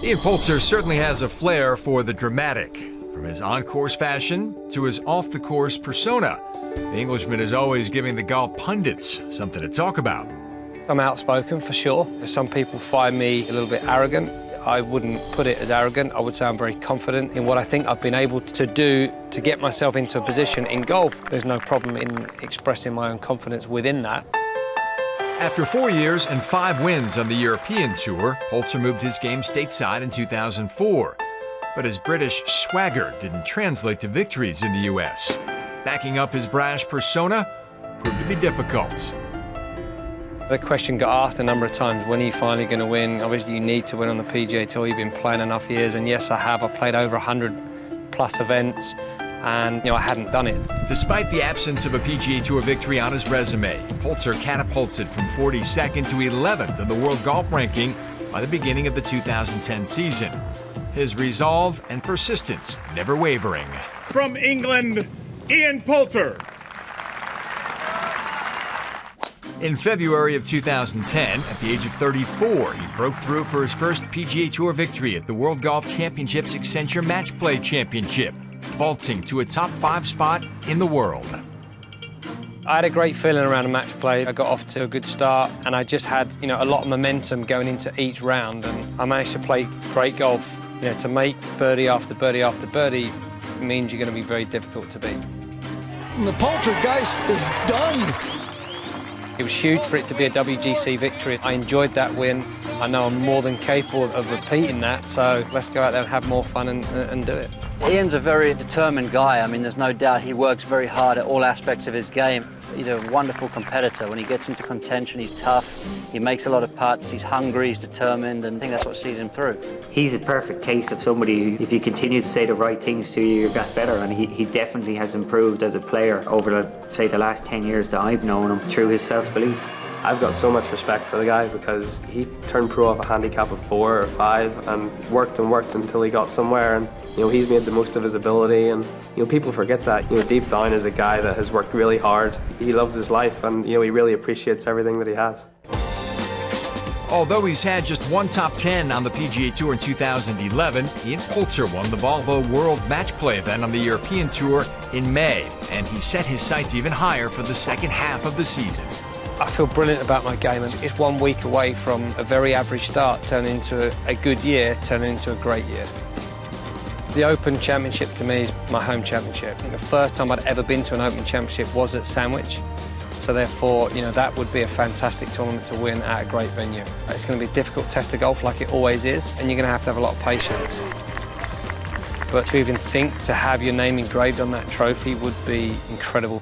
Ian Poulter certainly has a flair for the dramatic. From his on-course fashion to his off-the-course persona, the Englishman is always giving the golf pundits something to talk about. I'm outspoken for sure. Some people find me a little bit arrogant. I wouldn't put it as arrogant. I would say I'm very confident in what I think I've been able to do to get myself into a position in golf. There's no problem in expressing my own confidence within that. After 4 years and 5 wins on the European Tour, Poulter moved his game stateside in 2004. But his British swagger didn't translate to victories in the U.S. Backing up his brash persona proved to be difficult. The question got asked a number of times, when are you finally going to win? Obviously you need to win on the PGA Tour, you've been playing enough years, and yes I have. I played over 100 plus events, and I hadn't done it. Despite the absence of a PGA Tour victory on his resume, Poulter catapulted from 42nd to 11th in the world golf ranking by the beginning of the 2010 season. His resolve and persistence never wavering. From England, Ian Poulter. In February of 2010, at the age of 34, he broke through for his first PGA Tour victory at the World Golf Championship's Accenture Match Play Championship, vaulting to a top 5 spot in the world. I had a great feeling around a match play. I got off to a good start, and I just had a lot of momentum going into each round, and I managed to play great golf. To make birdie after birdie after birdie means you're going to be very difficult to beat. The Poltergeist is done. It was huge for it to be a WGC victory. I enjoyed that win. I know I'm more than capable of repeating that, so let's go out there and have more fun and do it. Ian's a very determined guy. I mean, there's no doubt he works very hard at all aspects of his game. He's a wonderful competitor. When he gets into contention, he's tough. He makes a lot of putts. He's hungry, he's determined, and I think that's what sees him through. He's a perfect case of somebody who, if you continue to say the right things to you, you get better. And he definitely has improved as a player over, the last 10 years that I've known him through his self-belief. I've got so much respect for the guy because he turned pro off a handicap of 4 or 5 and worked until he got somewhere, and he's made the most of his ability, and people forget that. Deep down is a guy that has worked really hard. He loves his life, and he really appreciates everything that he has. Although he's had just one top 10 on the PGA Tour in 2011, Ian Poulter won the Volvo World Match Play event on the European Tour in May, and he set his sights even higher for the second half of the season. I feel brilliant about my game, and it's 1 week away from a very average start turning into a good year, turning into a great year. The Open Championship to me is my home championship. The first time I'd ever been to an Open Championship was at Sandwich, so therefore that would be a fantastic tournament to win at a great venue. It's going to be a difficult test of golf like it always is, and you're going to have a lot of patience. But to even think to have your name engraved on that trophy would be incredible.